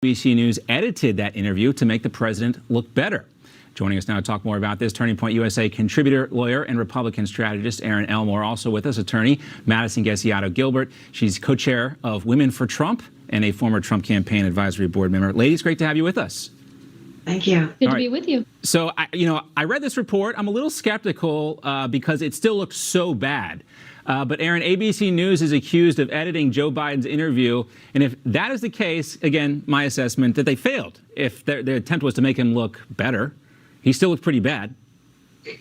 ABC News edited that interview to make the president look better. Joining us now to talk more about this, Turning Point USA contributor, lawyer, and Republican strategist Erin Elmore. Also with us, attorney Madison Gesiato-Gilbert. She's co-chair of Women for Trump and a former Trump campaign advisory board member. Ladies, great to have you with us. Thank you. Good to be with you. So, I read this report. I'm a little skeptical because it still looks so bad. But Erin, ABC News is accused of editing Joe Biden's interview. And if that is the case, again, my assessment that they failed. If their attempt was to make him look better, he still looked pretty bad.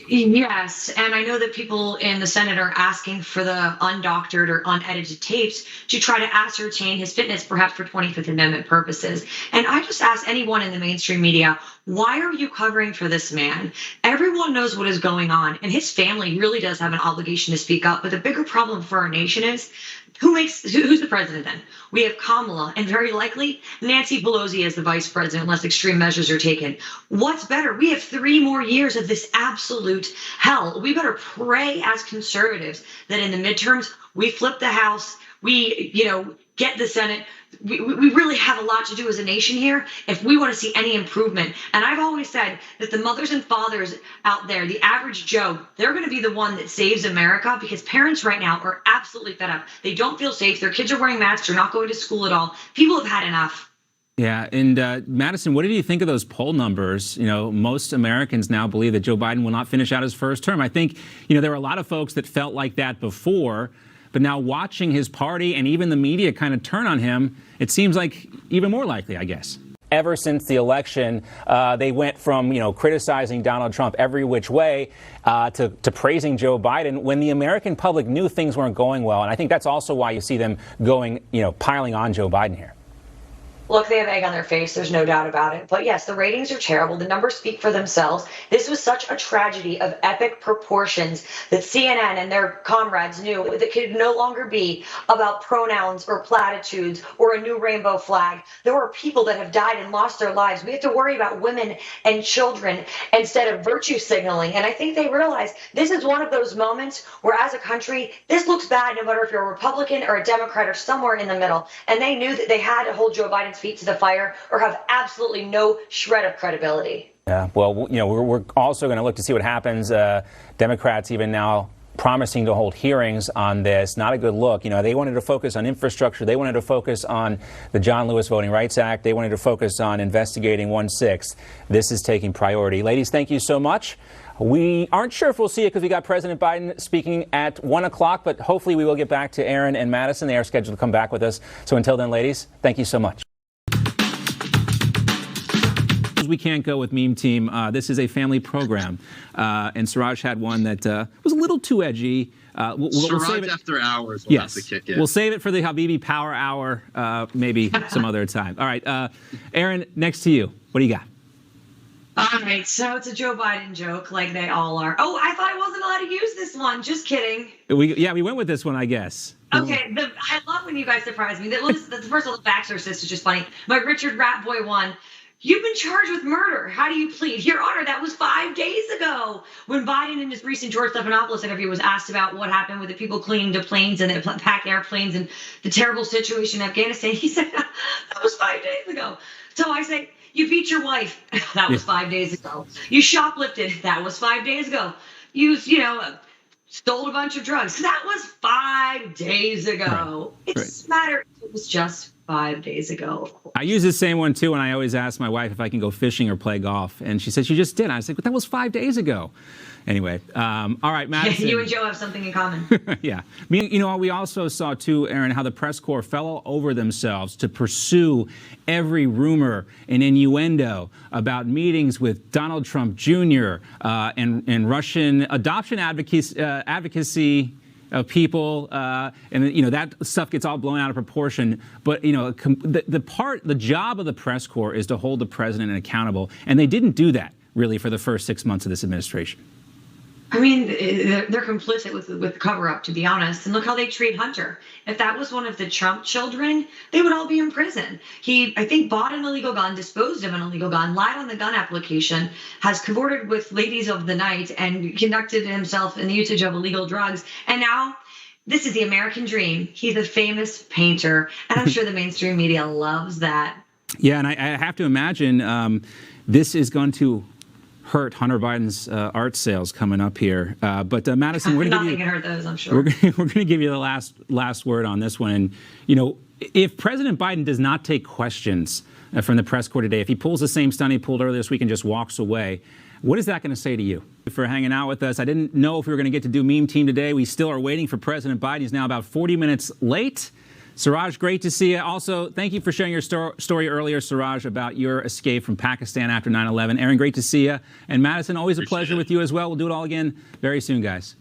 Yes, and I know that people in the Senate are asking for the undoctored or unedited tapes to try to ascertain his fitness, perhaps for 25th Amendment purposes. And I just ask anyone in the mainstream media, why are you covering for this man? Everyone knows what is going on, and his family really does have an obligation to speak up. But the bigger problem for our nation is, who's the president then? We have Kamala and very likely Nancy Pelosi as the vice president unless extreme measures are taken. What's better? We have 3 more years of this absolute hell. We better pray as conservatives that in the midterms we flip the House, we get the Senate. We really have a lot to do as a nation here if we want to see any improvement. And I've always said that the mothers and fathers out there, the average Joe, they're going to be the one that saves America, because parents right now are absolutely fed up. They don't feel safe. Their kids are wearing masks. They're not going to school at all. People have had enough. Yeah, and Madison, what did you think of those poll numbers? Most Americans now believe that Joe Biden will not finish out his first term. I think, there were a lot of folks that felt like that before. But now watching his party and even the media kind of turn on him, it seems like even more likely, I guess. Ever since the election, they went from, criticizing Donald Trump every which way to praising Joe Biden when the American public knew things weren't going well. And I think that's also why you see them going, piling on Joe Biden here. Look, they have egg on their face. There's no doubt about it. But yes, the ratings are terrible. The numbers speak for themselves. This was such a tragedy of epic proportions that CNN and their comrades knew that it could no longer be about pronouns or platitudes or a new rainbow flag. There were people that have died and lost their lives. We have to worry about women and children instead of virtue signaling. And I think they realize this is one of those moments where, as a country, this looks bad no matter if you're a Republican or a Democrat or somewhere in the middle. And they knew that they had to hold Joe Biden's feet to the fire or have absolutely no shred of credibility. Yeah, well, we're also going to look to see what happens. Democrats even now promising to hold hearings on this. Not a good look. They wanted to focus on infrastructure. They wanted to focus on the John Lewis Voting Rights Act. They wanted to focus on investigating 1/6. This is taking priority. Ladies, thank you so much. We aren't sure if we'll see it because we got President Biden speaking at 1 o'clock, but hopefully we will get back to Erin and Madison. They are scheduled to come back with us. So until then, ladies, thank you so much. We can't go with Meme Team. This is a family program, and Suraj had one that was a little too edgy. We'll save it after hours. Yes, have to kick in. We'll save it for the Habibi Power Hour, maybe some other time. All right, Erin, next to you. What do you got? All right, so it's a Joe Biden joke, like they all are. Oh, I thought I wasn't allowed to use this one. Just kidding. We went with this one, I guess. Okay, I love when you guys surprise me. First of all, the Baxter-Sis is just funny. My Richard Ratboy one. You've been charged with murder. How do you plead? Your Honor, that was 5 days ago. When Biden in his recent George Stephanopoulos interview was asked about what happened with the people clinging to planes and the packed airplanes and the terrible situation in Afghanistan, he said, that was 5 days ago. So I say, you beat your wife. That was 5 days ago. You shoplifted. That was 5 days ago. You stole a bunch of drugs. That was 5 days ago. Right. It doesn't matter if it was just 5 days ago. I use the same one too, and I always ask my wife if I can go fishing or play golf, and she said she just did. I was like, but that was 5 days ago. Anyway, all right, Madison. You and Joe have something in common. Yeah. We also saw too, Erin, how the press corps fell all over themselves to pursue every rumor and innuendo about meetings with Donald Trump Jr. And Russian adoption advocacy of people, and that stuff gets all blown out of proportion. But the job of the press corps is to hold the president accountable, and they didn't do that really for the first 6 months of this administration. I mean, they're complicit with cover-up, to be honest. And look how they treat Hunter. If that was one of the Trump children, they would all be in prison. He, I think, bought an illegal gun, disposed of an illegal gun, lied on the gun application, has cavorted with ladies of the night, and conducted himself in the usage of illegal drugs. And now this is the American dream. He's a famous painter, and I'm sure the mainstream media loves that. Yeah, and I have to imagine this is going to hurt Hunter Biden's art sales coming up here. But Madison, we're going to give you, hurt those, I'm sure. we're going to give you the last word on this one. And if President Biden does not take questions from the press corps today, if he pulls the same stunt he pulled earlier this week and just walks away, what is that going to say to you? For hanging out with us. I didn't know if we were going to get to do Meme Team today. We still are waiting for President Biden. He's now about 40 minutes late. Siraj, great to see you. Also, thank you for sharing your story earlier, Siraj, about your escape from Pakistan after 9/11. Erin, great to see you. And Madison, always a pleasure with you as well. We'll do it all again very soon, guys.